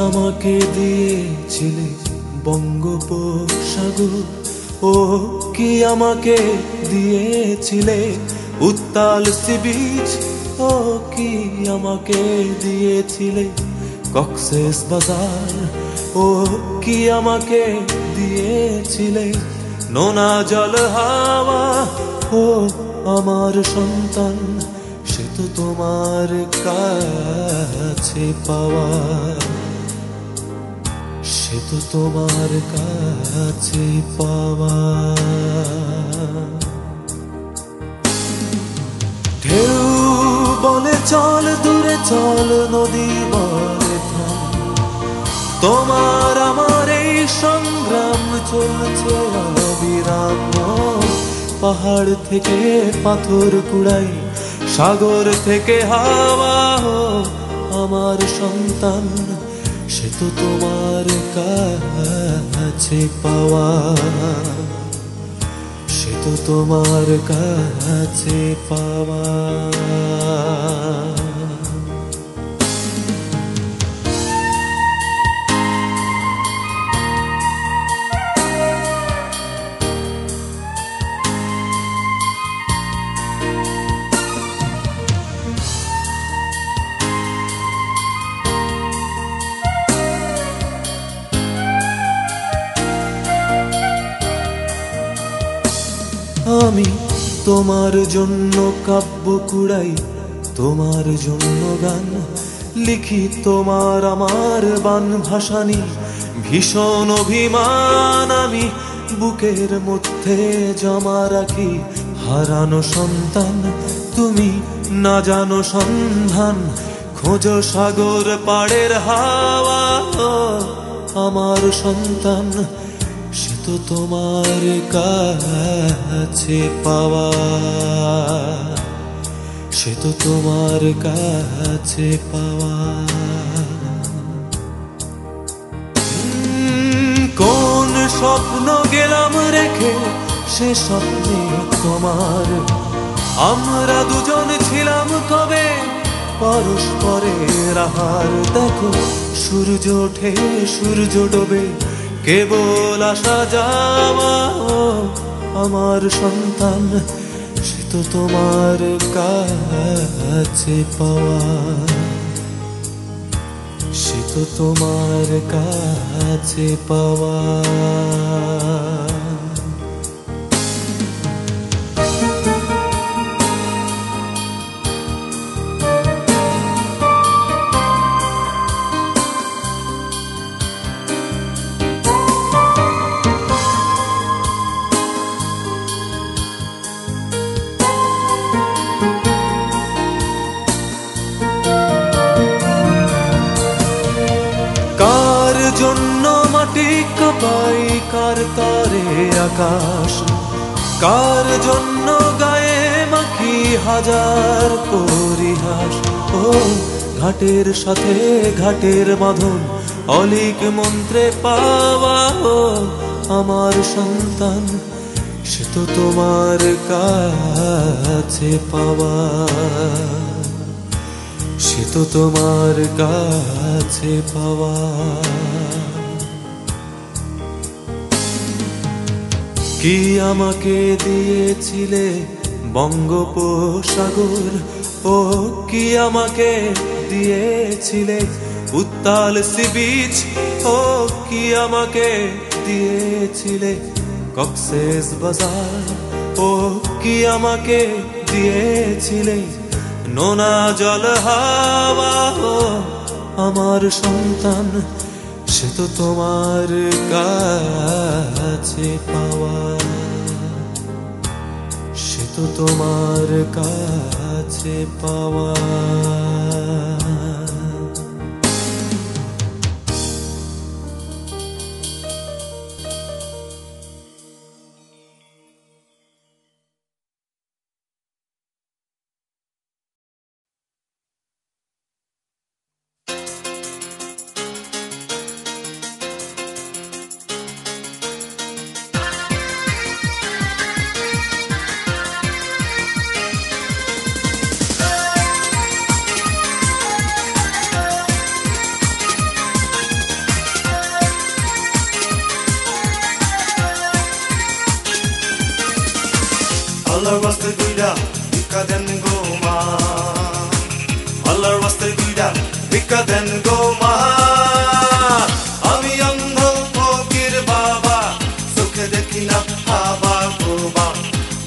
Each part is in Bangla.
আমাকে দিয়েছিলে বঙ্গোপসাগর, ও কি আমাকে দিয়েছিলে উত্তাল সি বিচ, ও কি আমাকে দিয়েছিলে কক্সেস বাজার, ও কি আমাকে দিয়েছিলে নোনা জল হাওয়া। ও আমার সন্তান, সে তো তোমার কাছে পাওয়া, সে তো তোমার কাছে পাওয়া। ঢেউ বলে চল দূরে চল, নদী বলে থাম, তোমার আমার এই সংগ্রাম চলছে অবিরাম। পাহাড় থেকে পাথর কুড়াই, সাগর থেকে হাওয়া, আমার সন্তান, সে তো তোমার কাছে পাওয়া, সে তো তোমার কাছে পাওয়া। আমি তোমার জন্য কাব্য কুড়াই, তোমার জন্য গান লিখি, তোমার আমার বান ভাসানি ভীষণ অভিমান আমি বুকের মধ্যে জমা রাখি। হারানো সন্তান তুমি না জানো সন্ধান, খোঁজো সাগর পাড়ের হাওয়া। আমার সন্তান, সে তো তোমার কাছে পাওয়া, সে তো তোমার কাছে পাওয়া। কোন স্বপ্ন গেলাম রেখে, সে স্বপ্নে তোমার, আমরা দুজন ছিলাম কবে পরস্পরের আহার। দেখো সূর্য ওঠে সূর্য ডোবে, কেবল আসা যাওয়া। আমার সন্তান, সে তো তোমার কাছে পাওয়া, সে তো তোমার কাছে পাওয়া। কার জন্য মাটি কাঁপাই, কার তরে আকাশ, কার জন্য গায়ে মাখি হাজার পরিহাস। ও ঘাটের সাথে ঘাটের বাঁধন, অলিক মন্ত্রে পাওয়া। আমার সন্তান, সে তো তোমার কাছে পাওয়া, সে তো তোমার কাছে পাওয়া। কি আমাকে দিয়েছিলে বঙ্গোপসাগর, ও কি আমাকে দিয়েছিলে উত্তাল সি বিচ, ও কি আমাকে দিয়েছিলে কক্সেস বাজার, ও কি আমাকে দিয়েছিলে নোনা জল হাওয়া। আমার সন্তান, সে তো তোমার কাছে পাওয়া, সে তো তোমার কাছে পাওয়া। আল্লাহর ওয়াস্তে দুইটা ভিক্ষা দেন গো মা, আল্লাহর ওয়াস্তে দুইটা ভিক্ষা দেন গো মা। আমি অন্ধ ফকির বাবা, চোখে দেখি না হাবা গোবা,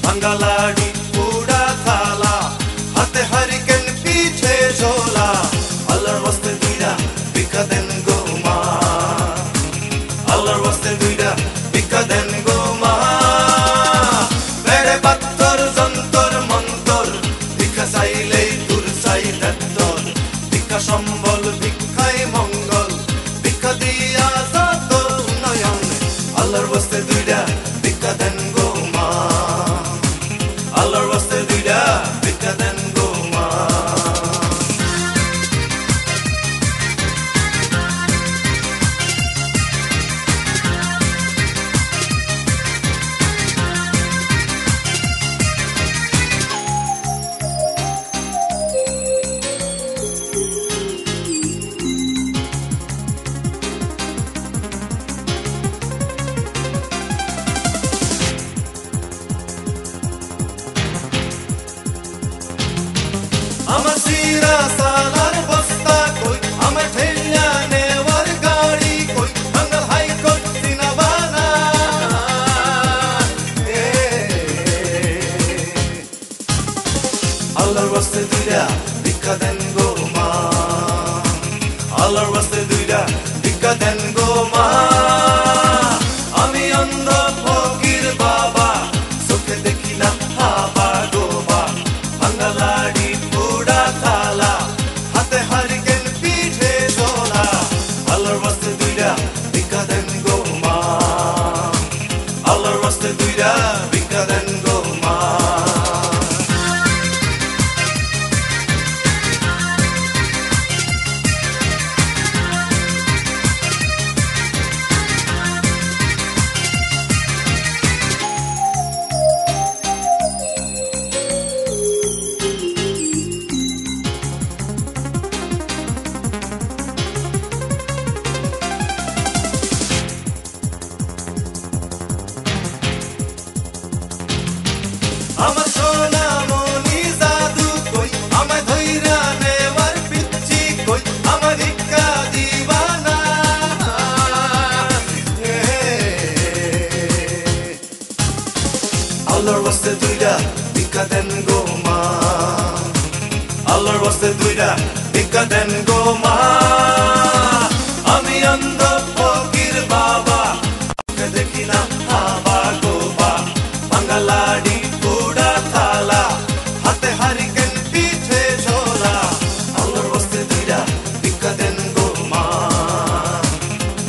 ভাঙ্গা লাড়ি পোড়া থালা, হাতে হারিকেন পিঠে ঝোলা। আল্লাহর ওয়াস্তে দুইটা ভিক্ষা দেন গো মা, আল্লাহর ওয়াস্তে দুইটা ভিক্ষা দেন গো মা। বেড়ে পাত্তর যন্তর মন্তর, ভিক্ষা চাইলেই দূর চাই নেত্তর, ভিক্ষা সম্বল ভিক্ষায় মঙ্গল, ভিক্ষা দিয়া যত উন্নয়ন। আল্লাহর ওয়াস্তে দুইটা ভিক্ষা দেন গো মা, আল্লাহর ওয়াস্তে দুইটা ভিক্ষা দেন গো মা। আমার সিরা সালার বস্তা কই, আমার ঠেলা নেওয়ার গাড়ি কই, বাঙ্গাল হাইকোর্ট সিনাবানা। আল্লাহর ওয়াস্তে দুইটা ভিক্ষা দেন গো মা, আল্লাহর ওয়াস্তে দুইটা ভিক্ষা দেন গো মা। আমি অন্ধ ফকির বাবা, চোখে দেখি না হাবা গোবা, ভাঙ্গা লাড়ি পোড়া থালা, হাতে হারিকেন পিঠে ঝোলা। আল্লাহর ওয়াস্তে দুইটা ভিক্ষা দেন গো মা, আল্লাহর ওয়াস্তে দুইটা ভিক্ষা দেন গো মা। আমার সোনা মনি জাদু কই, আমায় ধইরা নেওয়ার পিচ্ছি কই, আমার ভিক্ষা দিবানা। আল্লাহর ওয়াস্তে দুইটা ভিক্ষা দেন গো মা, আল্লাহর ওয়াস্তে দুইটা ভিক্ষা দেন গো মা। আমি অন্ধ ফকির বাবা, চোখে দেখি না হাবা গোবা, ভাঙ্গা লাড়ি পোড়া থালা, হাতে হারিকেন পিঠে ঝোলা। আল্লাহর ওয়াস্তে দুইটা ভিক্ষা দেন গো মা,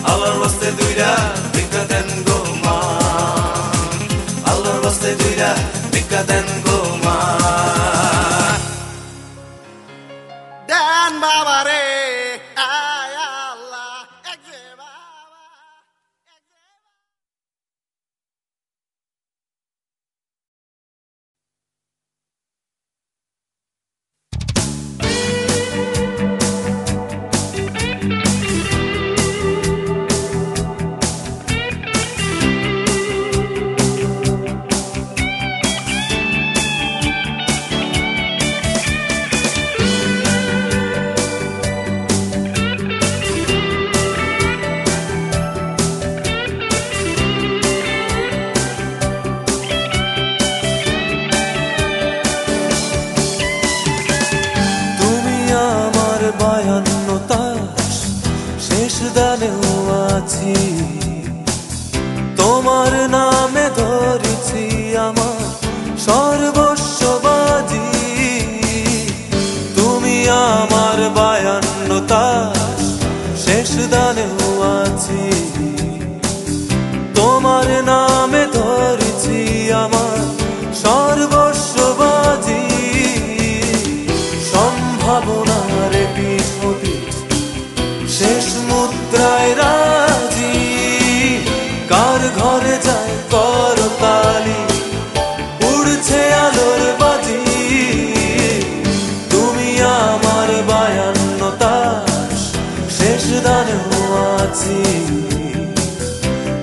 আল্লাহর ওয়াস্তে দুইটা ভিক্ষা দেন গো মা, আল্লাহর ওয়াস্তে দুইটা ভিক্ষা দেন গো মা। দেন বাবা রে, আয় আল্লাহ, এক যে বাবা, এক যে বাবা। তুমি আমার 52 তাস, শেষ দানেও আছি, তোমার নামে ধরেছি আমার সর্বস্ব বাজি। তুমি আমার 52 তাস, শেষ দানেও আছি, তোমার নামে ধরেছি আমার সর্বস্ব বাজি। সম্ভাবনার পিঠ শেষ মুদ্রায় রাজি, কার ঘরে যায় করতালি, উড়ছে আলোর বাজি। তুমি আমার 52 তাস, শেষ দানেও আছি,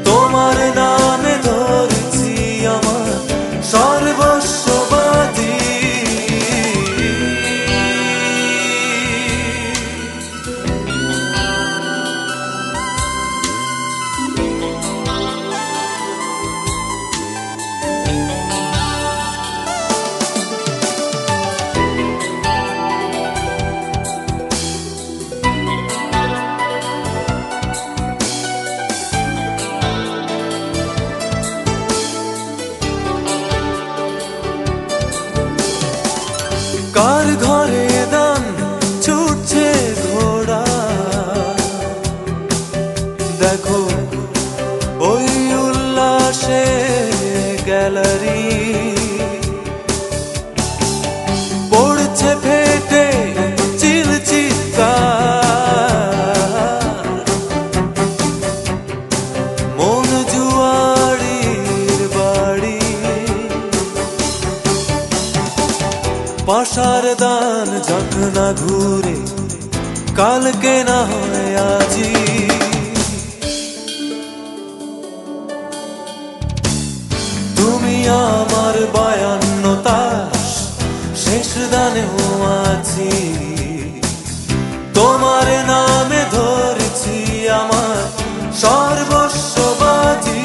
তোমার নামে ধরেছি আমার সর্বস্ব কার ঘরে দান ছুটছে ঘোড়া, দেখো ওই উল্লাসে গ্যালারি পড়ছে ফেটে চিল চিৎকার, মন জুয়ারির বাড়ি পাশার দান যাক না ঘুরে কালকে না হয় আজি, তুমি আমার 52 তাস শেষ দানেও আছি, তোমার নামে ধরেছি আমার সর্বস্ব বাজি।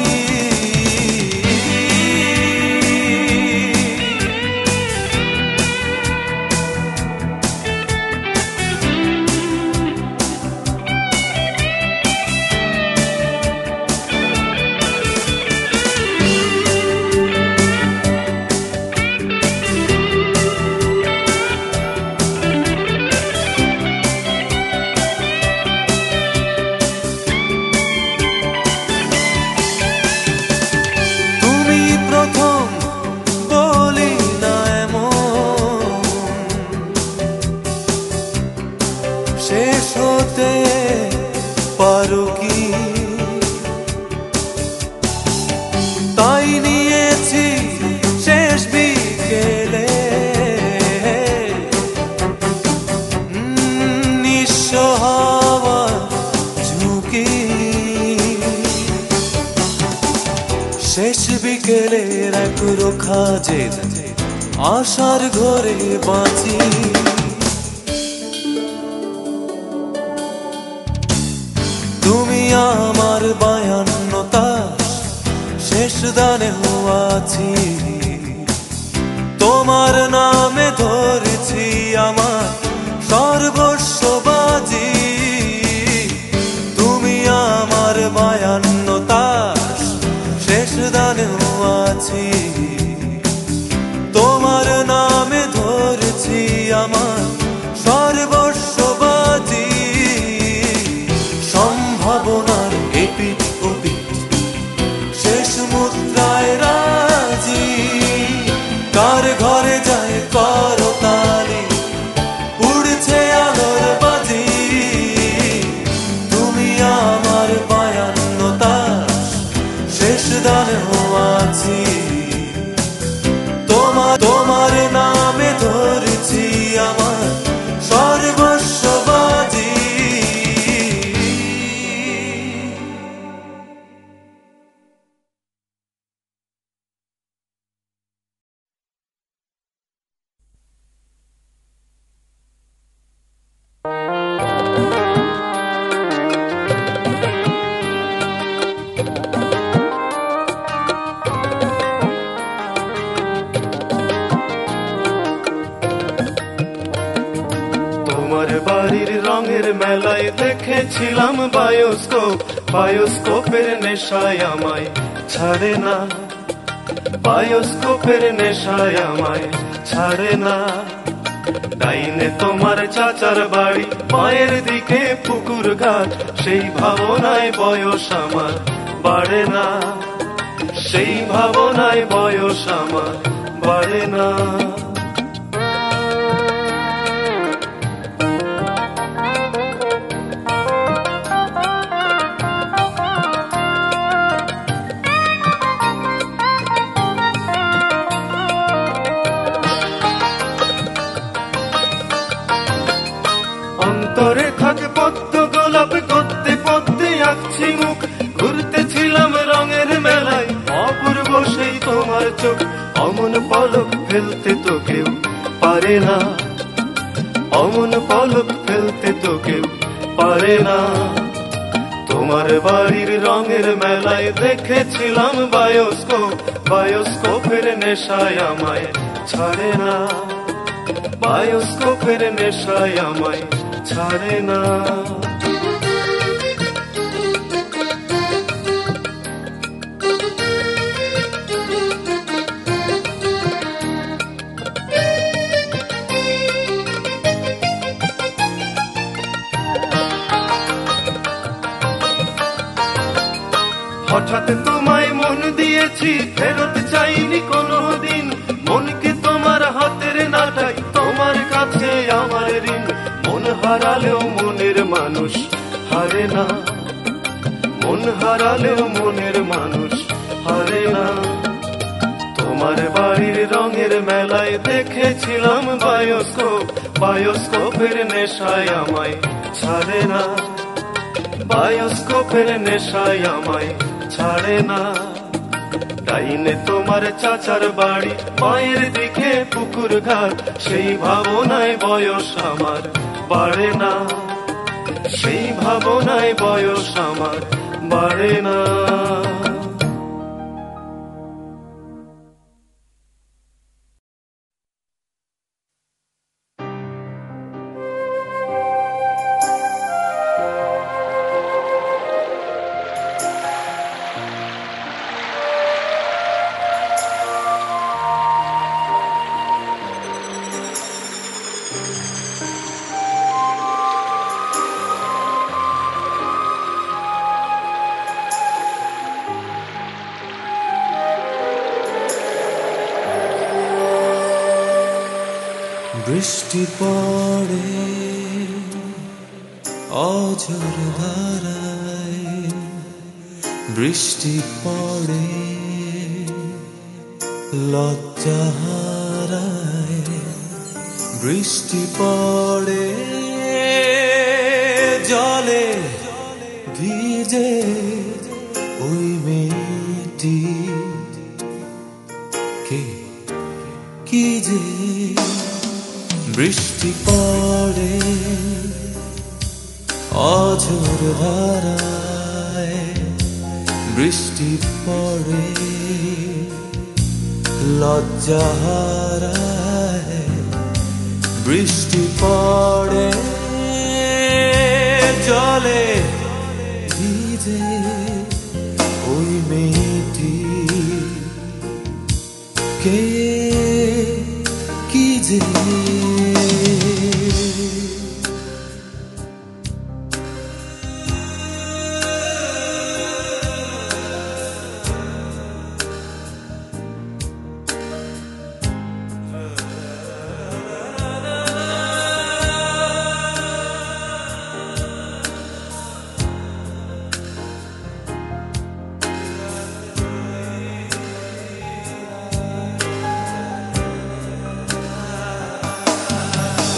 শেষ হতে পারো কি, তাই নিয়েছি শেষ বিকেলে নিঃস্ব হওয়া ঝুঁকি, শেষ বিকেলের এক রোখা যে আশার ঘরে বাঁচি, তুমি আমার 52 তাস শেষ দানেও আছি, তোমার নামে ধরেছি আমার সর্বস্ব বাজি, তুমি আমার 52 তাস শেষ দানেও আছি, তোমার নামে ধরেছি আমার সর্বস্ব বাজি। সম্ভাবনার এপিঠ ওপিঠ শেষ মুদ্রায় রাজি, কার ঘরে যায় করতালি উড়ছে আলোর বাজি, তুমি আমার 52 তাস শেষ দানেও আছি, তোমার নামে ধরেছি আমার সর্বস্ব বাজি। তোমার বাড়ির রঙের মেলায় দেখেছিলাম বায়োস্কোপ, বায়োস্কোপের নেশায় আমায় ছাড়ে না, বায়োস্কোপের নেশায় আমায় ছাড়ে না, ডাইনে তোমার চাচার বাড়ি মায়ের দিকে পুকুর ঘাট, সেই ভাবনায় বয়স আমার বাড়ে না, সেই ভাবনায় বয়স আমার বাড়ে না। অন্তরে থাকে পদ্ম গোলাপ, করতে পদ্মে আঁকছি মুখ, ঘুরতেছিলাম রঙের মেলায় অপূর্ব সেই তোমার চোখ, অমন পলক ফেলতে তো কেউ পারে না, অমন পলক ফেলতে তো কেউ পারে না, তোমার বাড়ির রঙের মেলায় দেখেছিলাম বায়োস্কোপ, বায়োস্কোপের নেশায় আমায় ছাড়ে না, বায়োস্কোপের নেশায় আমায় ছাড়ে না। হঠাৎ তোমায় মন দিয়েছি, ফেরত চাইনি কোনোদিন। মনকে তোমার হাতের নাটাই, তোমার কাছে আমার ঋণ। মন হারালেও মনের মানুষ হারে না, মন হারালেও মনের মানুষ হারে না। তোমার বাড়ির রঙের মেলায় দেখেছিলাম বায়োস্কোপ, বায়োস্কোপের নেশায় আমায় ছাড়ে না, বায়োস্কোপের নেশায় আমায় ছাড়ে না। ডাইনে তোমার চাচার বাড়ি, মায়ের দিকে পুকুর ঘাট, সেই ভাবনায় বয়স আমার বাড়ে না, সেই ভাবনায় বয়স আমার বাড়ে না। বৃষ্টি পড়ে অঝোর ধারায়, বৃষ্টি পড়ে লজ্জা হারায়, বৃষ্টি পড়ে জলে ভিজে ওই মেয়েটি কে কি যে। বৃষ্টি পড়ে অঝোর ধারায়, বৃষ্টি পড়ে লজ্জা হারায়, বৃষ্টি পড়ে জলে ভিজে ওই মেয়েটি কে কি যে।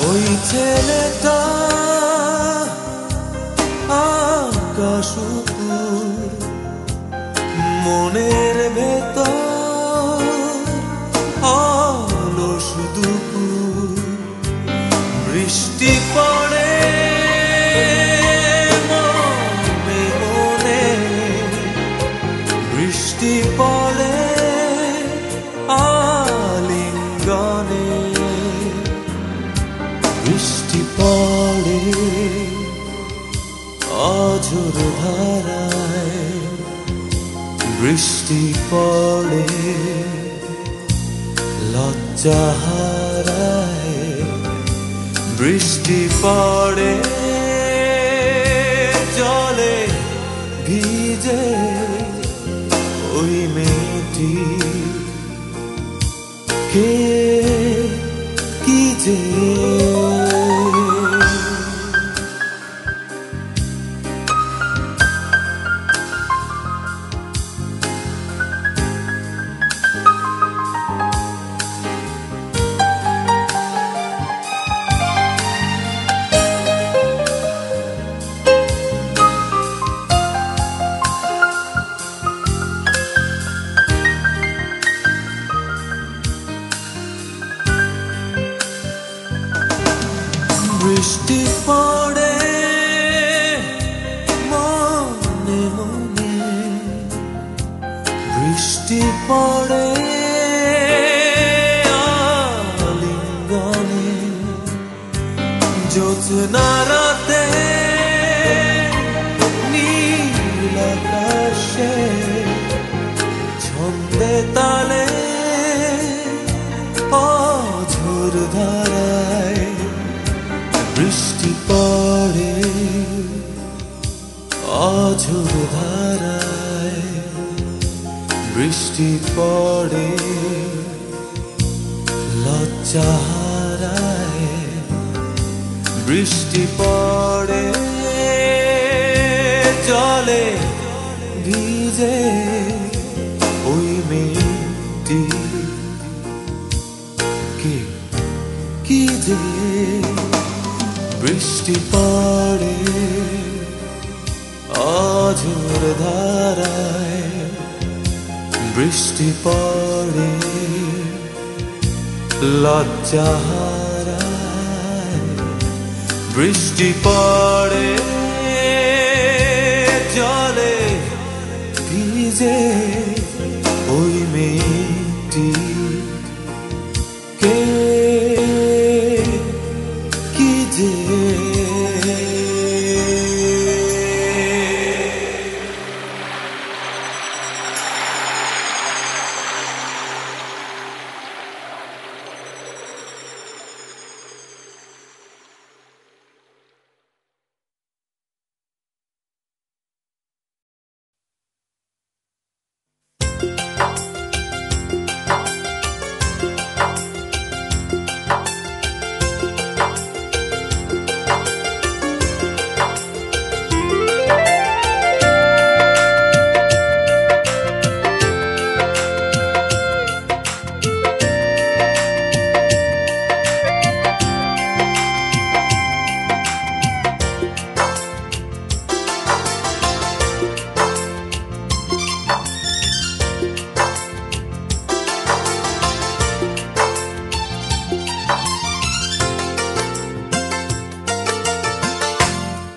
ওই ছেলেটা আকাশ উপর, মনের ভেতর অলস দুপুর, বৃষ্টি পড়ে মনে মনে, বৃষ্টি পড়ে আলিঙ্গনে, বৃষ্টি পড়ে অঝোর ধারায়, বৃষ্টি পড়ে লজ্জা হারায়, বৃষ্টি পড়ে জলে ভিজে ওই মেয়েটি কে কি যে। বৃষ্টি পড়ে মনে মনে, বৃষ্টি পড়ে আলিঙ্গনে, জ্যোৎস্না রাতে নীল আকাশে ছন্দে তালে অঝোর ধারায়, বৃষ্টি পড়ে অঝোর ধারায়, বৃষ্টি পড়ে লজ্জা হারায়, বৃষ্টি পড়ে জলে ভিজে ওই মেয়েটি কে কি যে বৃষ্টি পড়ে অঝোর ধারায়, বৃষ্টি পড়ে লজ্জা হারায়, বৃষ্টি পড়ে জলে ভিজে ওই মেয়েটি কে কি যে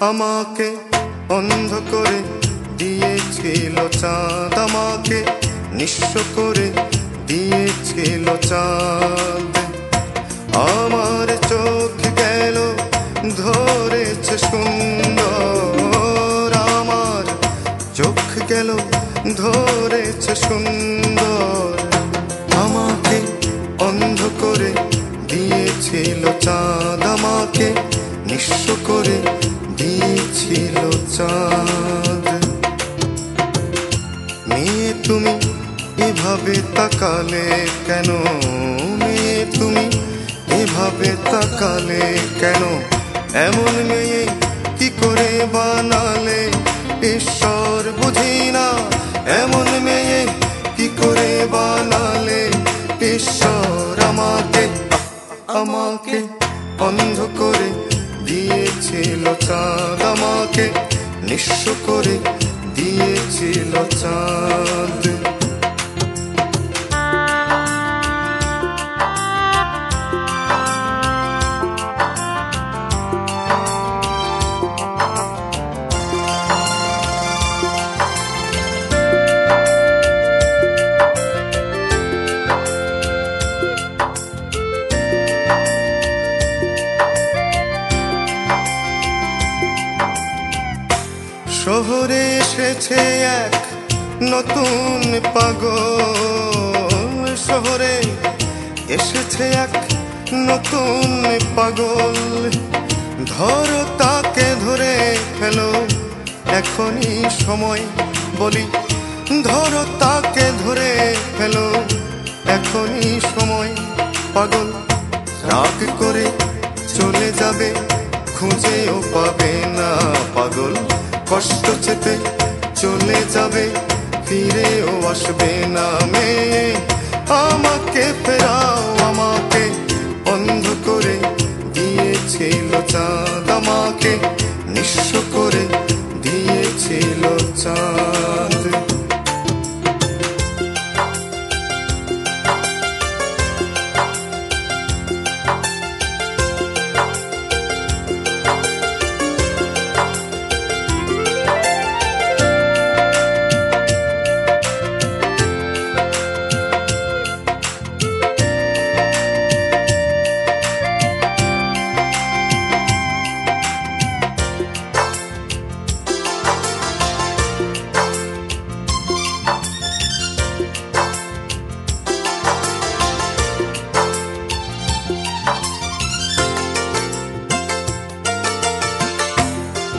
আমাকে অন্ধ করে দিয়েছিল চাঁদ, আমাকে নিঃস্ব করে দিয়েছিল চাঁদ। আমার চোখ গেল ধরেছে সুন্দর, আমার চোখ গেল ধরেছে সুন্দর। আমাকে অন্ধ করে দিয়েছিল চাঁদ, আমাকে নিঃস্ব করে দিয়েছিল চাঁদ। মেয়ে তুমি এভাবে তাকালে কেন, মেয়ে তুমি এভাবে তাকালে কেন, এমন মেয়ে কি করে বানালে ঈশ্বর বুঝি না, এমন মেয়ে কি করে বানালে ঈশ্বর। আমাকে আমাকে অন্ধ করে দিয়েছিল চাঁদ, আমাকে নিঃস্ব করে দিয়েছিল চাঁদ। শহরে এসেছে এক নতুন পাগল, শহরে এসেছে এক নতুন পাগল। ধরো তাকে ধরে ফেলো এখনই সময়, বলি ধরো তাকে ধরে ফেলো এখনই সময়। পাগল রাগ করে চলে যাবে, খুঁজেও পাবে না, পাগল কষ্ট চেপে চলে যাবে, ফিরেও আসবে না। মেয়ে আমাকে ফেরাও, আমাকে অন্ধ করে দিয়েছিল চাঁদ, আমাকে নিঃস্ব করে দিয়েছিল চাঁদ।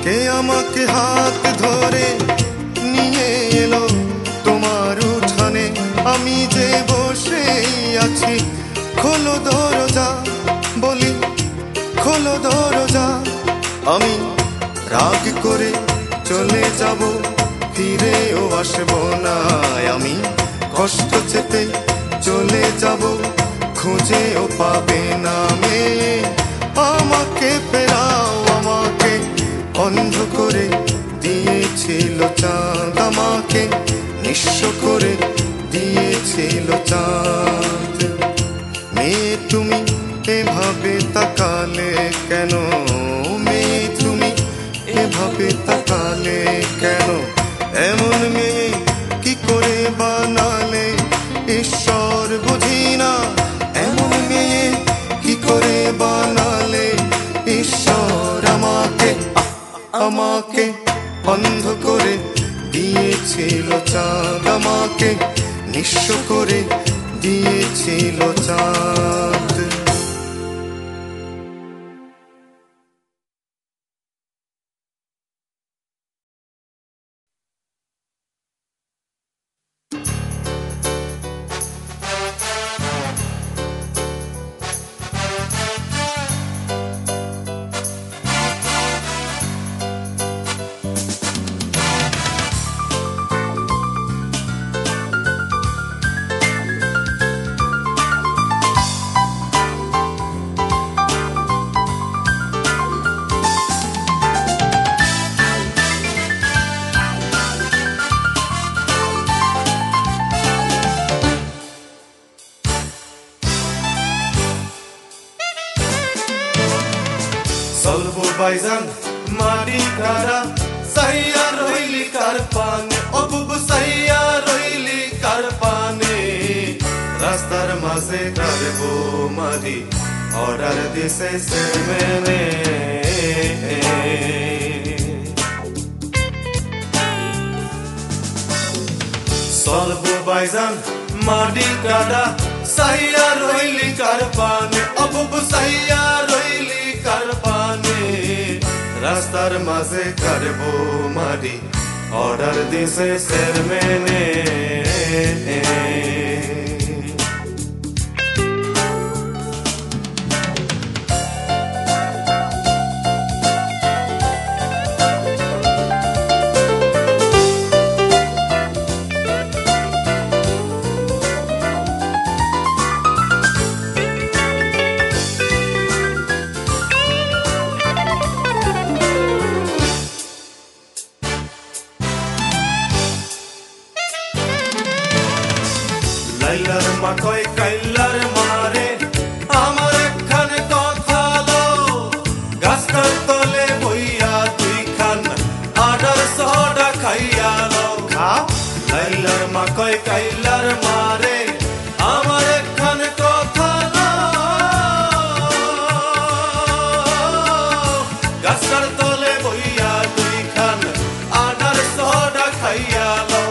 কে আমাকে হাত ধরে নিয়ে এলো তোমার উঠানে, খুললো দরজা, আমি রাগ করে চলে যাব, ফিরেও আসবো না। আমি কষ্ট চেতে চলে যাব, খুঁজেও পাবে না। মেয়ে আমাকে ফেরাও, আমাকে অন্ধ করে দিয়েছিল চাঁদ, আমাকে নিঃস্ব করে দিয়েছিল চাঁদ। মেয়ে তুমি এভাবে তাকালে কেন, মেয়ে তুমি এভাবে তাকালে কেন? এমন মেয়ে কি করে বানালে ঈশ্বর বুঝি না, এমন মেয়ে কি করে বানালে ঈশ্বর? আমাকে আমাকে অন্ধ করে দিয়েছিল চাঁদ, আমাকে নিঃস্ব করে দিয়েছিল চাঁদ। Solvo Baizan, Madi Kara, Saya Roili Karpane, Obubu Saya Roili Karpane, Rastar Maze Karebo Madi, Order this is Mene. Solvo Baizan, Madi Kara, Saya Roili Karpane, Obubu Saya Roili Karpane, রাস্তার মাঝে কাটবো মাটি, অর্ডার দিছে চেয়ারম্যানে। লাইলার মাকয় কাইলার মারে, আমার একখানে কথা লো, গাছটার তলে বইয়া তুই খান আডার সহডা খাইয়া লো। লাইলার মাকয় কাইলার মারে, আমার একখানে কথা লো, গাছটার তলে বইয়া তুই খান আডার সহডা খাইয়া লো।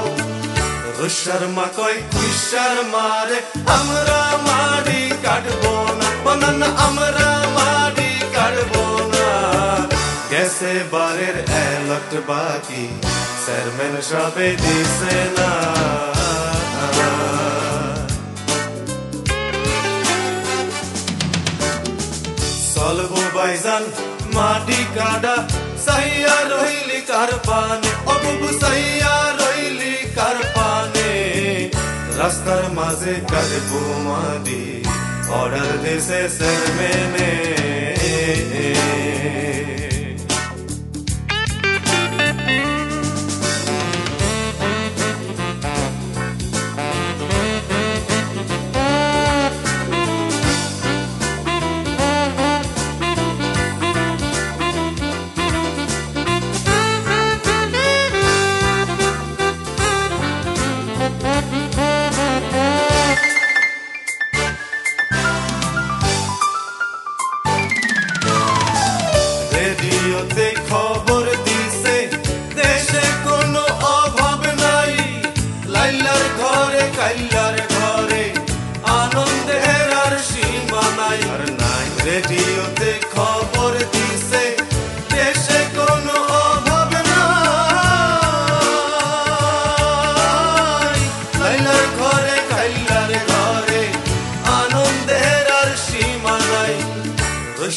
শর্মা কই কুশার মারে, আমরা মাটি কাটবো না, বানান আমরা মাটি কাটবো না। গেছে বারের এলট বাকি, চেয়ারম্যান সবে দিছে না। চলবো বাইজান মাটি কাটা, সাইয়া রইলি কারপানে, অবুবু সাইয়া রইলি কারপানে, রাস্তার মাঝে কাটবো মাটি, অর্ডার দিছে চেয়ারম্যানে।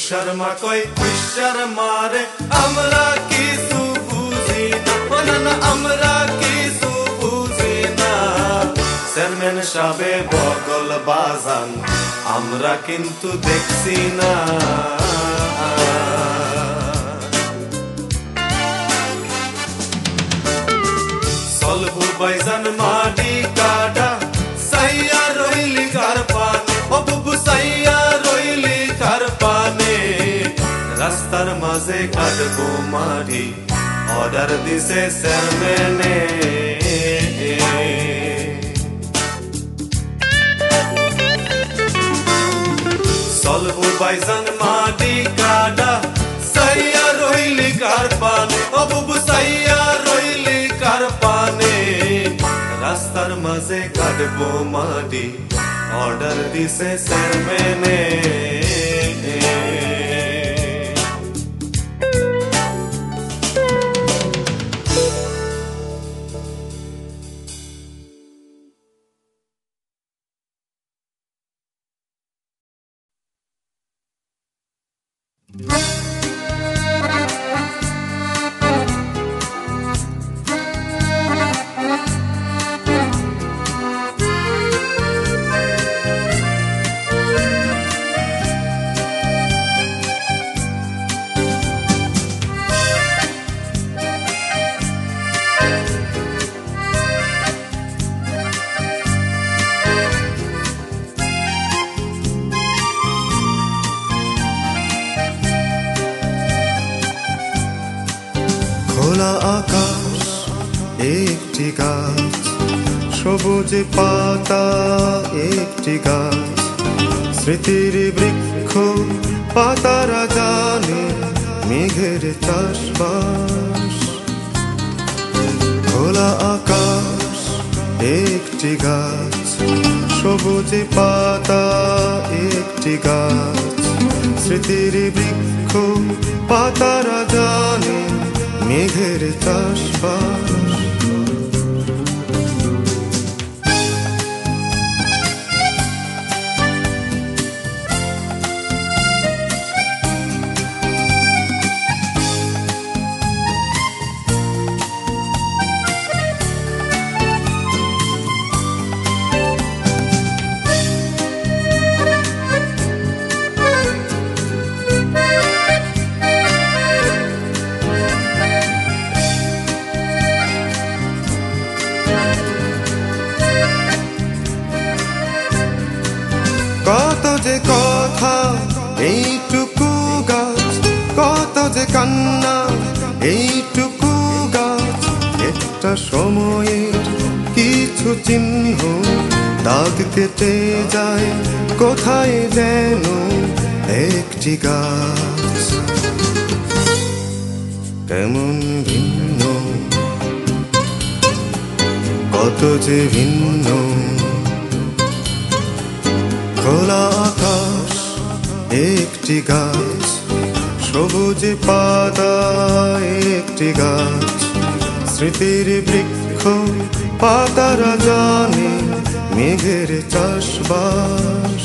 শর্মা কই শর্মা রে আমরা কিছু বুঝি না না আমরা কিছু বুঝি না চেয়ারম্যান সাবে বগল বাজান আমরা কিন্তু দেখছি না সলভু বাইজান মাটি কাটা সাইয়া রইলি কার পানে ও বুবু সাইয়া রইলি কার পানে রাস্তার মাঝে কাটবো মাটি অর্ডার দিছে চেয়ারম্যানে সলভু বাইজান মাটি কাটা সাইয়া রইলি কার পানে ও বুবু সাইয়া রইলি কার পানে রাস্তার মাঝে কাটবো মাটি অর্ডার দিছে চেয়ারম্যানে খোলা আকাশ একটি গাছ সবুজ পাতা একটি গাছ স্মৃতির বৃক্ষ পাতারা জানে মেঘের চাষবাস খোলা আকাশ একটি গাছ সবুজ পাতা একটি গাছ স্মৃতির বৃক্ষ পাতারা জানে মেঘের চাষবাস কত যে কথা এইটুকু গাছ কত যে কান্না এইটুকু গাছ একটা সময়ের কিছু চিহ্ন দাগ কেটে যায় কোথায় যেন একটি গাছ কেমন ভিন্ন কত যে ভিন্ন খোলা আকাশ একটি গাছ সবুজ পাতা একটি গাছ স্মৃতির বৃক্ষ পাতারা জানে মেঘের চাষবাস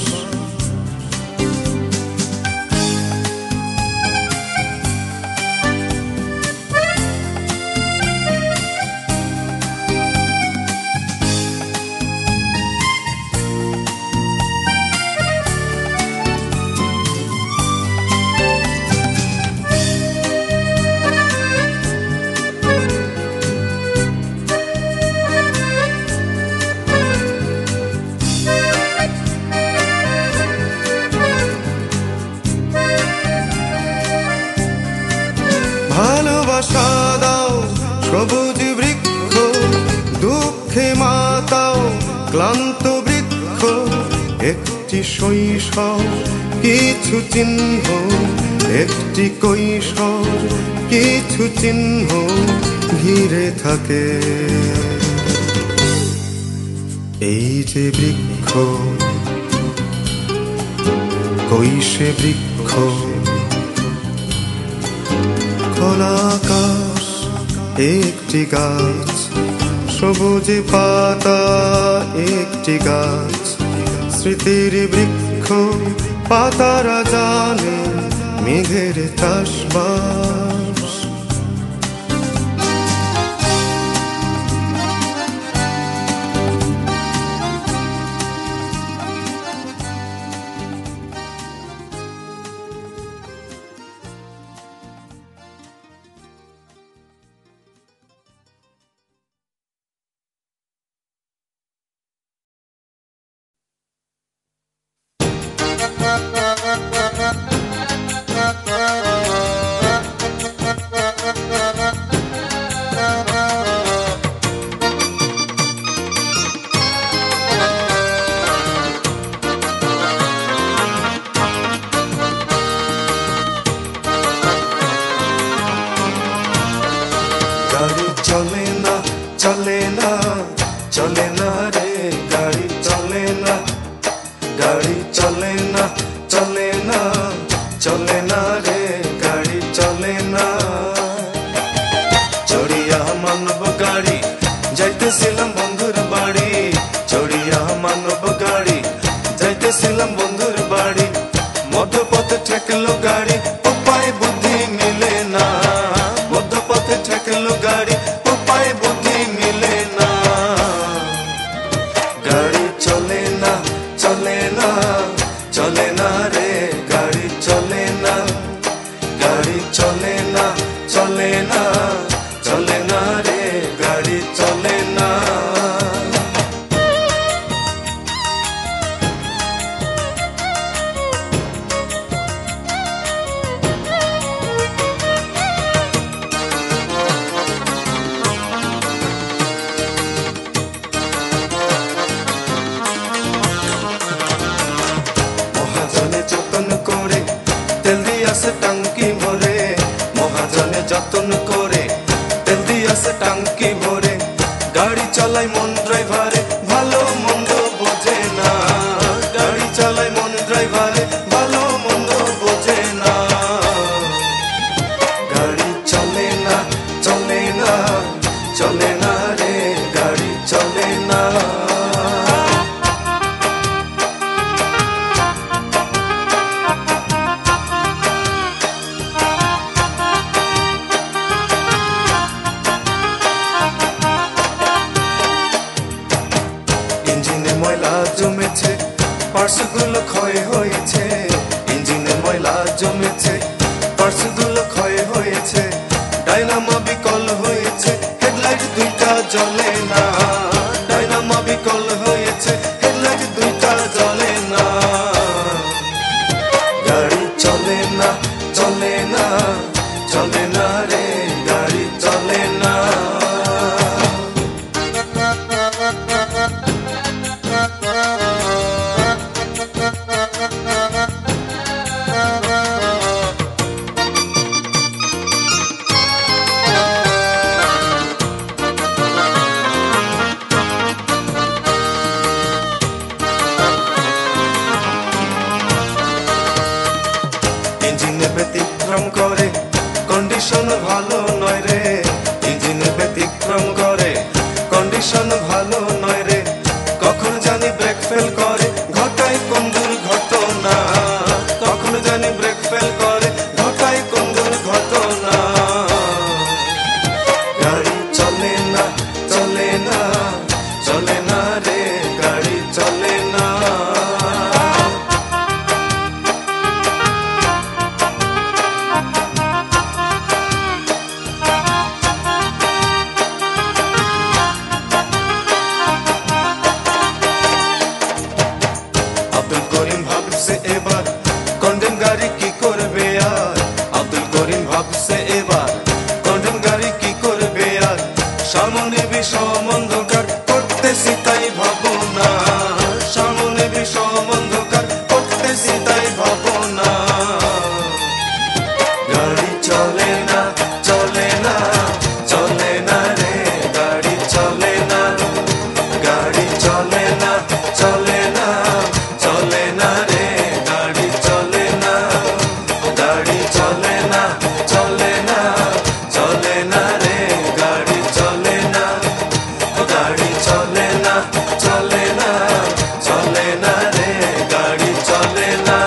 ভালোবাসা দাও সবুজ বৃক্ষ দুঃখে মাতাও ক্লান্ত বৃক্ষ একটি শৈশব কিছু চিহ্ন একটি কৈশোর কিছু চিহ্ন ঘিরে থাকে এই যে বৃক্ষ কৈশে বৃক্ষ খোলা আকাশ একটি গাছ সবুজ পাতা একটি গাছ স্মৃতির বৃক্ষ পাতারা জানে মেঘের চাষবাস। গাড়ি চলে না চলে না চলে না রে, গাড়ি চলে না, গাড়ি চলে না চলে না চলে না রে, গাড়ি চলে না। চড়িয়া মানব গাড়ি যাইতেছিলাম বন্ধুর বাড়ি, চড়িয়া মানব গাড়ি যাইতেছিলাম বন্ধুর বাড়ি, মধ্যপথে ঠেকলো গাড়ি, উপায় বুদ্ধি মিলে না, মধ্যপথে ঠেকলো গাড়ি, উপায় বুদ্ধি মিলে না। গাড়ি চলে না চলে না চলে না রে, গাড়ি চলে না, গাড়ি চলে না চলে না চলে না রে, গাড়ি চলে না। মহাজনে যতন করে তেল দিয়াছে টাঙ্কি ভরে, মহাজনে যতন করে তেল দিয়াছে টাঙ্কি ভরে, গাড়ি চালায় মন ড্রাইভারে ভালো মন্দ বোঝে না, গাড়ি চালায় মন ড্রাইভারে ভালো মন্দ বোঝে না। গাড়ি চলে না চলে না চলে না রে, গাড়ি চলে না। ইঞ্জিনে ময়লা জমেছে, পার্টসগুলো ক্ষয় হয়েছে, ইঞ্জিনে ময়লা জমেছে, পার্টসগুলো ক্ষয় হয়েছে, ডাইনামো বিকল হয়েছে, হেডলাইট দুইটা জ্বলে না, ডাইনামো বিকল হয়েছে, হেডলাইট দুইটা জ্বলে না। গাড়ি চলে না চলে না চলে না রে, গাড়ি চলে না। ইঞ্জিনে ব্যতিক্রম করে কন্ডিশন ভালো নয় রে, ইঞ্জিনে ব্যতিক্রম করে কন্ডিশন ভালো নয় রে, কখন জানি ব্রেক ফেল করে ঘটায় কোন দুর্ঘটনা, কখন জানি ব্রেক ফেল করে ঘটায় কোন দুর্ঘটনা। গাড়ি চলে না চলে না চলে না রে, গাড়ি চলে না। আব্দুল করিম ভাবছে এবার কন্ডেম গাড়ি কি করবে আর, আব্দুল করিম ভাবছে এবার কন্ডেম গাড়ি কি করবে আর, সামনে বিষম অন্ধকার করতেছি তাই ভাবনা, সামনে বিষম অন্ধকার করতেছি তাই ভাবনা। গাড়ি চলে না চলে না চলে না রে, গাড়ি চলে না, গাড়ি চলে না চলে না চলে না রে, গাড়ি চলে না, গাড়ি চলে না চলে না চলে না রে, গাড়ি চলে না, গাড়ি চলে না চলে না চলে না রে, গাড়ি চলে না।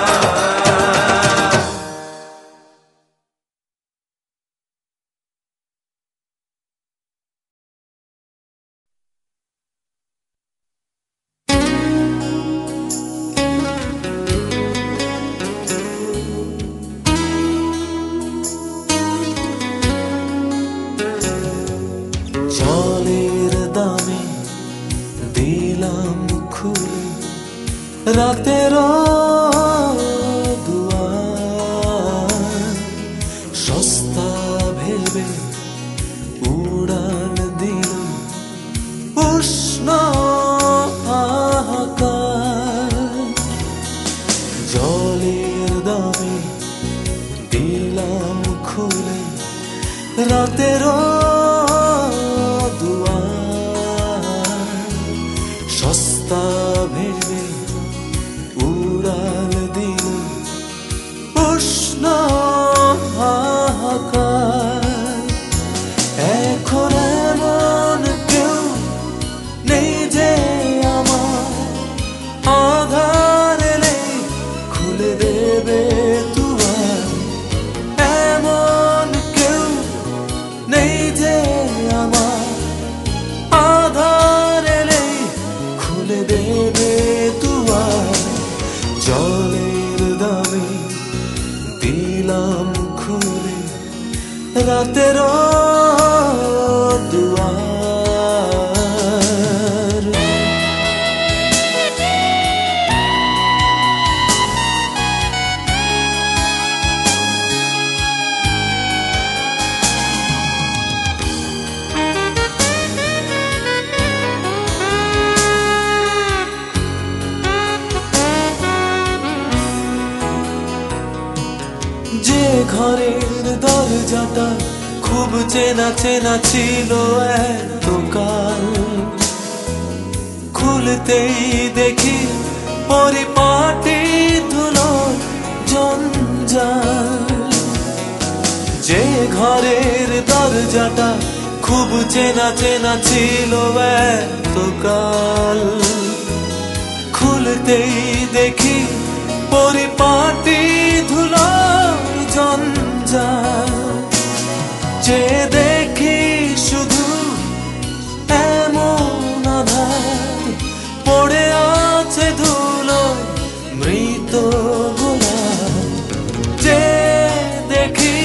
রাতেরও দুয়ার সস্তা ভেবে উড়াল দিল উষ্ণ হাহাকার। জলের দামে দিলাম খুলে রাতেরও দুয়ার সস্তা ভেবে উড়াল দিল উষ্ণ হাহাকার। এখন এমন কেউ নেই যে আমার আধার এলে খুলে দেবে দুয়ার। এমন কেউ নেই যে আমার আধার এলে খুলে দেবে দুয়ার। জলের দামে দিলাম খুলে রাতেরও দুয়ার। যে ঘরের দরজাটা খুব চেনা চেনা ছিল এতকাল, খুলতেই দেখি পরিপাটি ধুলো জঞ্জাল। যে ঘরের দরজাটা খুব চেনা চেনা ছিল এতকাল, খুলতেই দেখি পরিপাটি ধুলো জঞ্জাল। যে দেখি শুধু এমন আধার পড়ে আছে ধুলো মৃত গোলাপ। যে দেখি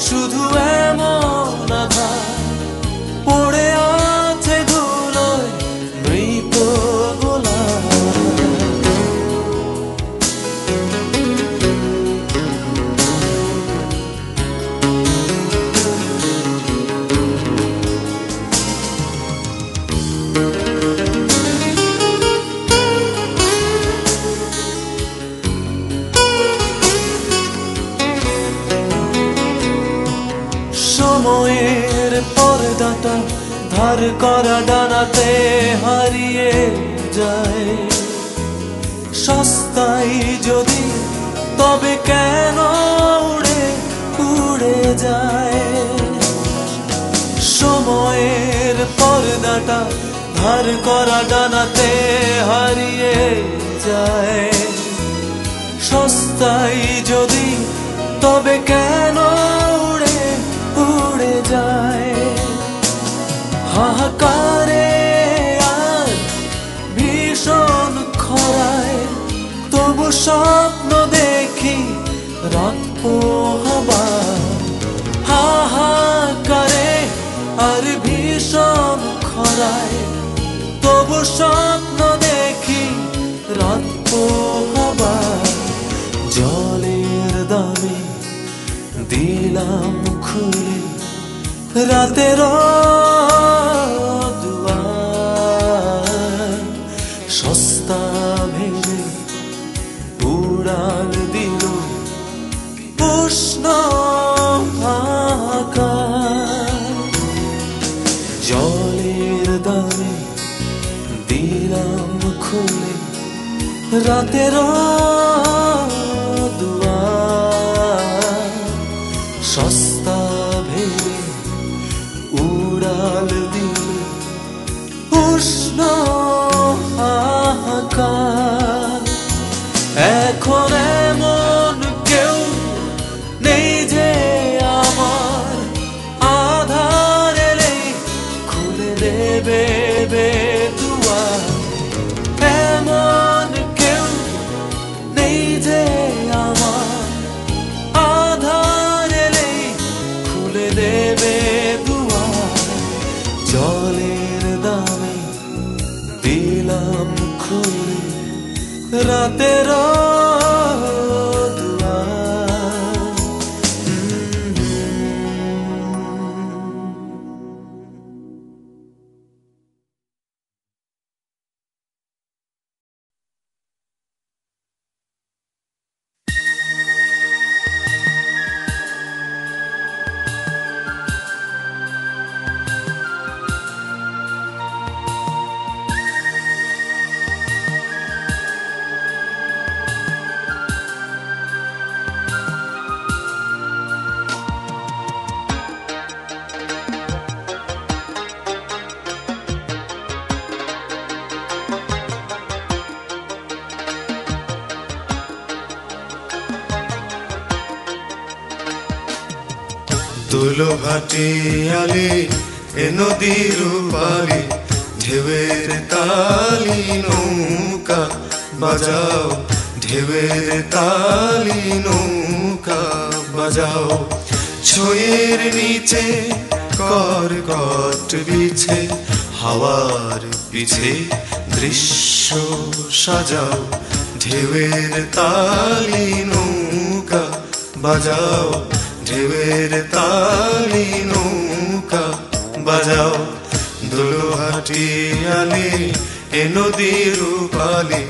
শুধু এমন আধার পড়ে আছে ধুলো মৃত গোলাপ। সময়ের পর্দাটা ধার করা ডানাতে হারিয়ে যায়। সস্তায় যদি তবে কেন উড়ে উড়ে যায়। সময়ের পর্দাটা ধার করা ডানাতে হারিয়ে যায়। সস্তায় যদি তবে কেন উড়ে উড়ে যায়। হাহাকারে আর ভীষণ খরায় তবু স্বপ্ন দেখি রাত পোহাবার। হাহাকারে আর ভীষণ খরায় তবু স্বপ্ন দেখি রাত পোহাবার। জলের দামে দিলাম খুলে রাতেরও দুয়ার সস্তা ভেবে উড়াল দিল উষ্ণ হাহাকার। জলের দামে দিলাম খুলে রাতেরও দুয়ার সস্তা ভেবে উড়াল দিল উষ্ণ হাহাকার। এখন এমন কেউ নেই যে আমার আধার এলে খুলে দেবে দুয়ার। এমন কেউ নেই যে আমার আধার এলে রাতের তুলো ভাটি আলে এ নদীর পারে ঢেউয়ের তালি নৌকা বাজাও, ঢেউয়ের তালি নৌকা বাজাও। ছয়ের নিচে করকট বিছে হাওয়ার পিছে দৃশ্য সাজাও, ঢেউয়ের তালি নৌকা বাজাও, ঢেউয়ের তালি নৌকা বাজাও। দুলহাটি আলে এ নদীর পালে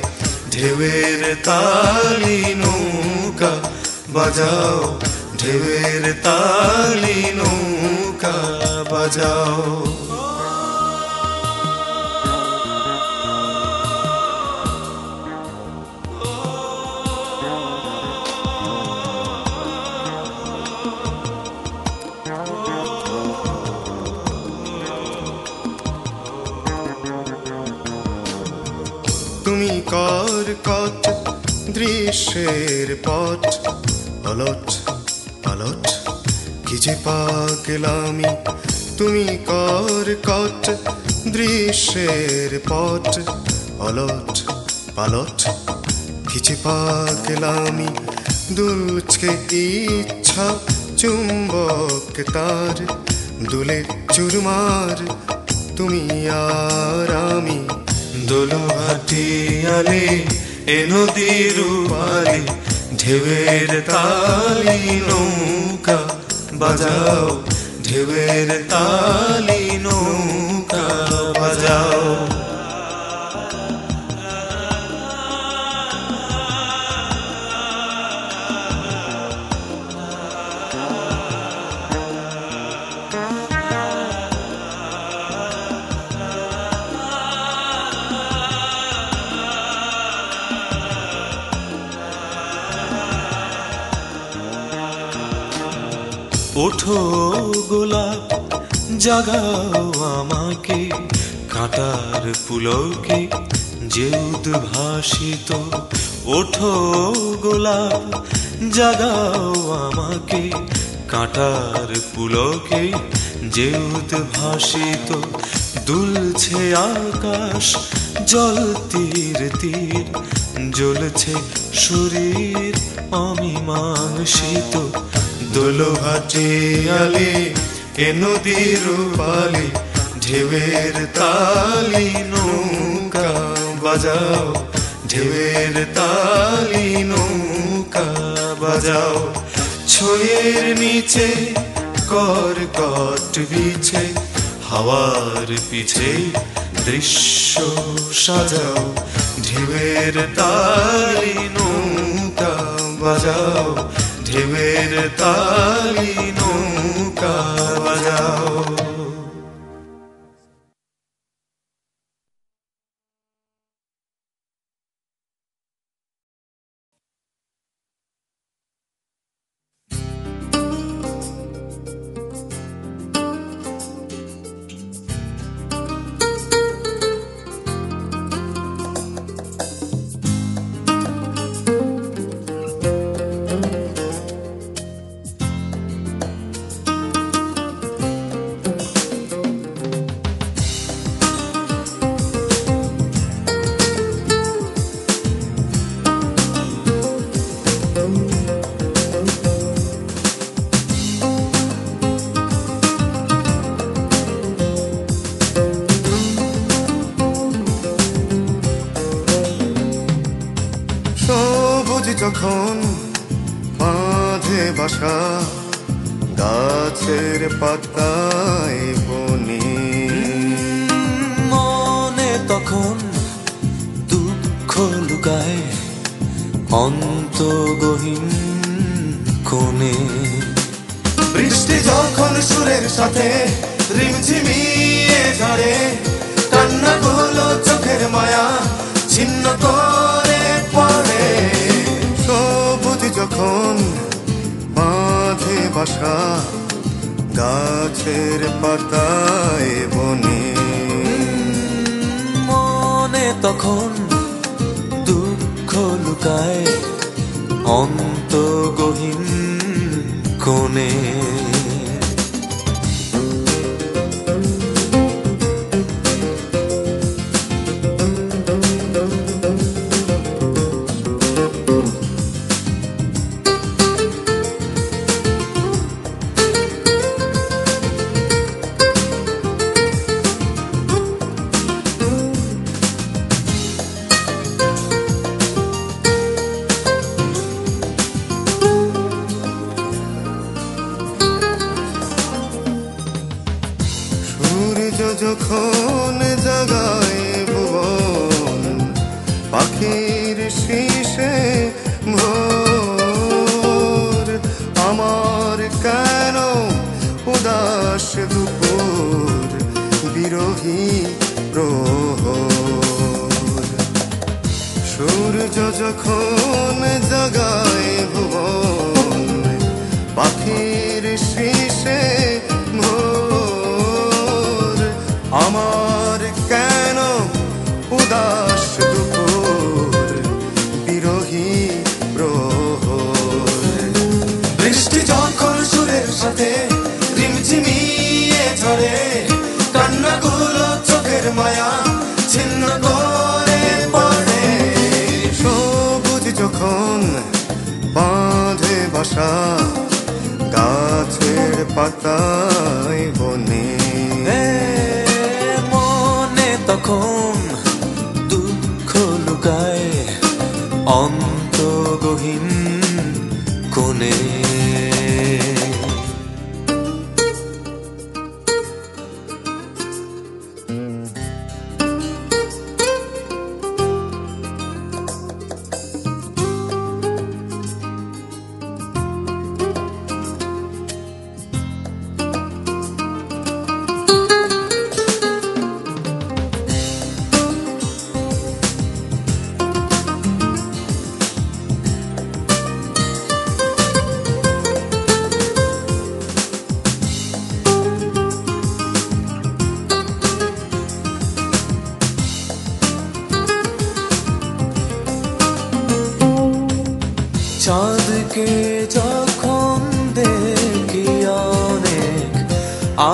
ঢেউয়ের তালি নৌকা বাজাও, ঢেউয়ের তালি নৌকা বাজাও। তুমি করকট দৃশ্যের পট অলট পালট কি যে পাগলামি। তুমি করকট দৃশ্যের পট অলট পালট কি যে পাগলামি। দুলছে ইচ্ছা চুম্বক তার দুলে চুরমার তুমি আর আমি। দুলহাটি আলে এ নদীর পালে ঢেউয়ের তালি নৌকা বাজাও, ঢেউয়ের তালি নৌকা বাজাও। ওঠো গোলাপ জাগাও আমাকে, কাঁটার পুলকে যে উদ্ভাসিত। ওঠো গোলাপ জাগাও আমাকে, কাঁটার পুলকে যে উদ্ভাসিত। দুলছে আকাশ জল তীর তীর, জ্বলছে শরীর অমীমাংসিত। দুলহাটি আলে এ নদীর পালে ঢেউয়ের তালি নৌকা বাজাও, ঢেউয়ের তালি নৌকা বাজাও। ছয়ের নিচে করকট বিছে হাওয়ার পিছে দৃশ্য সাজাও, ঢেউয়ের তালি নৌকা বাজাও, ঢেউয়ের তালি নৌকা বাজাও। যখন বাঁধে বাসা গাছের পাতায় বনে, মনে তখন দুঃখ লুকায় অন্তগহীন কোণে। বৃষ্টি যখন সুরের সাথে রিমঝিমিয়ে ঝরে, কান্নাগুলো চোখের মায়া ছিন্ন করে পড়ে। সবুজ যখন বাঁধে বাসা গাছের পাতায় বনে, মনে তখন দুঃখ লুকায় অন্তগহীন কোণে। যখন জাগায় ভুবন পাখির শীষে ভোর, আমার কেন উদাস দুপুর বিরোহী প্রহর। সূর্য যখন জাগায় ভুবন পাখির শীষে আমার কেন উদাস দুপুর বিরোহী প্রহর। বৃষ্টি যখন সুরের সাথে রিমঝিমিয়ে ঝরে, কান্নাগুলো চোখের মায়া ছিন্ন করে পড়ে। সবুজ যখন বাঁধে বাসা গাছের পাতায় বনে, তখন দুঃখ লুকায় অন্তগহীন কোণে। চাঁদকে যখন দেখি অনেক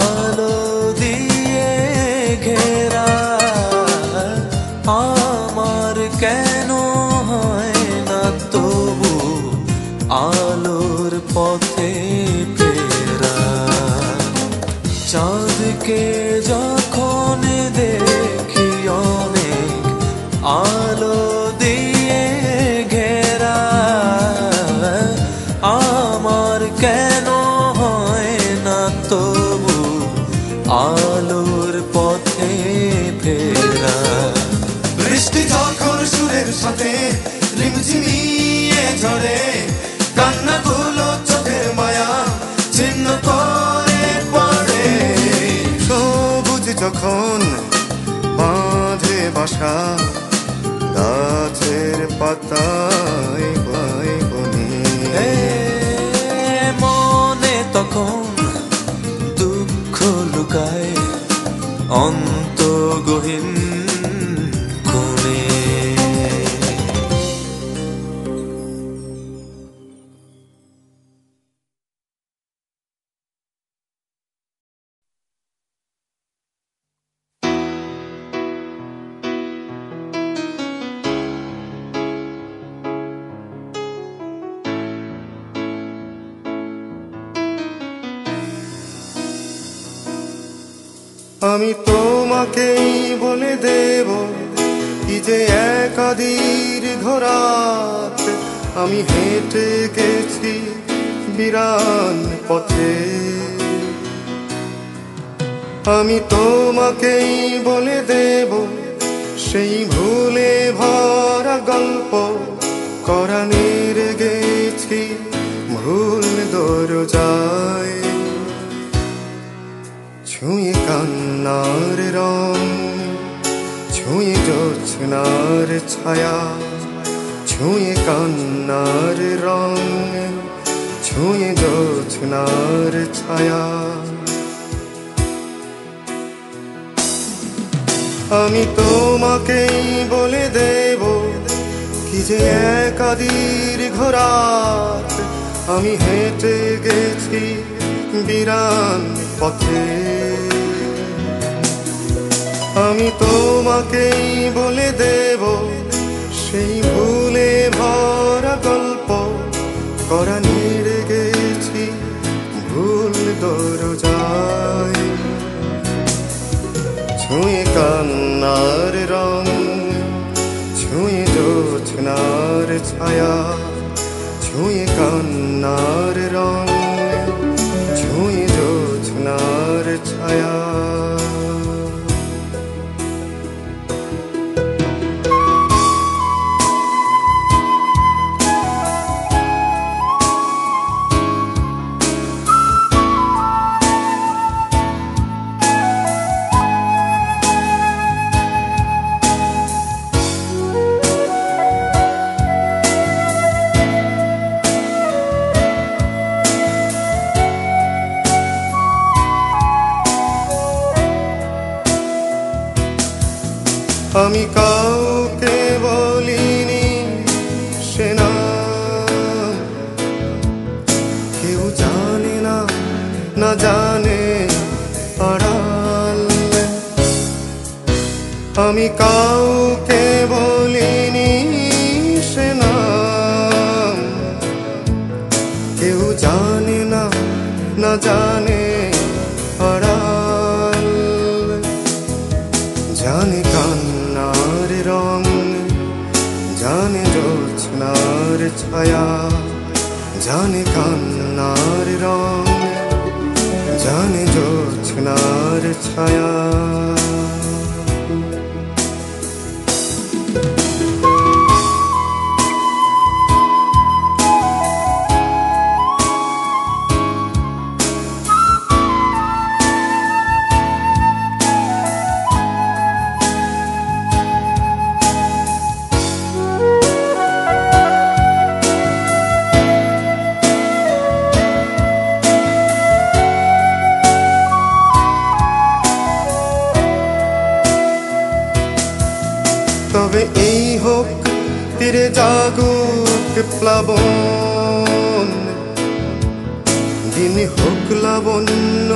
আলো দিয়ে ঘেরা, আমার কেন হয় না তবু আলোর পথে ফেরা। চাঁদকে যখন দেখি অনেক আলো দিয়ে ঘেরা, আমার কেন হয় না তবু আলোর পথে ফেরা। বৃষ্টি যখন সুরের সাথে রিমঝিমিয়ে ঝরে, কান্নাগুলো চোখের মায়া ছিন্ন করে পড়ে। সবুজ যখন বাঁধে বাসা গাছের পাতায় বনে, মনে তখন দুঃখ লুকায় অন্তগহীন কোণে। আমি তোমাকেই বলে দেব কি যে একা দীর্ঘ রাত আমি হেঁটে গেছি বিরান পথে। আমি তোমাকেই বলে দেব সেই ভুলে ভরা গল্প, কোরানের গেছি ভুল দরজায়। ছুঁয়ে কান্নার রং, ছুঁয়ে জোছনার ছায়া, ছুঁয়ে কান্নার রং, ছুঁয়ে জোছনার ছায়া। আমি তোমাকেই বলে দেব কি যে একা দীর্ঘ রাত আমি হেঁটে গেছি বিরান পথে। আমি তোমাকেই বলে দেব সেই ভুলে ভরা গল্প, কোরানের গেছি ভুল দরজায়। ছুঁয়ে কান্নার রং, ছুঁয়ে জোছনার ছায়া, ছুঁয়ে কান্নার রং, ছুঁয়ে জোছনার ছায়া। আমি কাউকে বলিনি সে নাম, কেউ জানে না, না জানে আড়াল। আমি কাউকে বলিনি সে নাম, কেউ জানে না, না জানে আড়াল। জানে কান্নার রং, জানে জোছনার ছায়া, জানে কান্নার রং, জানে জোছনার ছায়া। তবে এই হোক তীরে জাগুক প্লাবন, দিন হোক লাবণ্য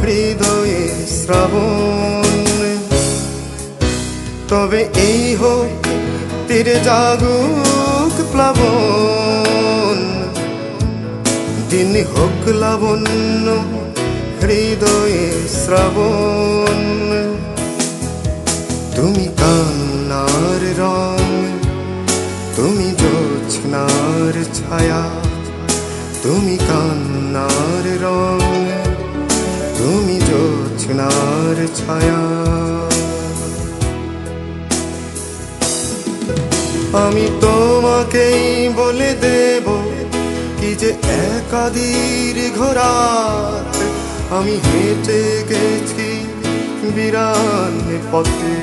হৃদয়ে শ্রাবণ। তবে এই হোক তীরে জাগুক প্লাবন, দিন হোক লাবণ্য হৃদয়ে শ্রাবণ। তুমি কান্নার রং, তুমি জোছনার ছায়া, তুমি কান্নার রং, তুমি জোছনার ছায়া। আমি তোমাকেই বলে দেব কি যে একা দীর্ঘ রাত আমি হেঁটে গেছি বিরান পথে।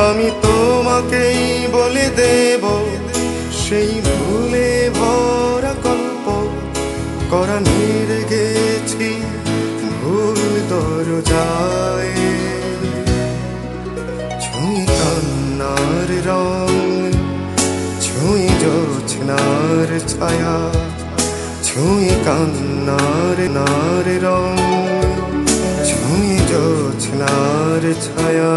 আমি তোমাকেই বলে দেব সেই ভুলে ভরা গল্প, কোরানের গেছি ভুল দরজায়। ছুঁয়ে কান্নার রং, ছুঁয়ে জোছনার ছায়া, ছুঁয়ে কান্নার নার রং, ছুঁয়ে জোছনার ছায়া।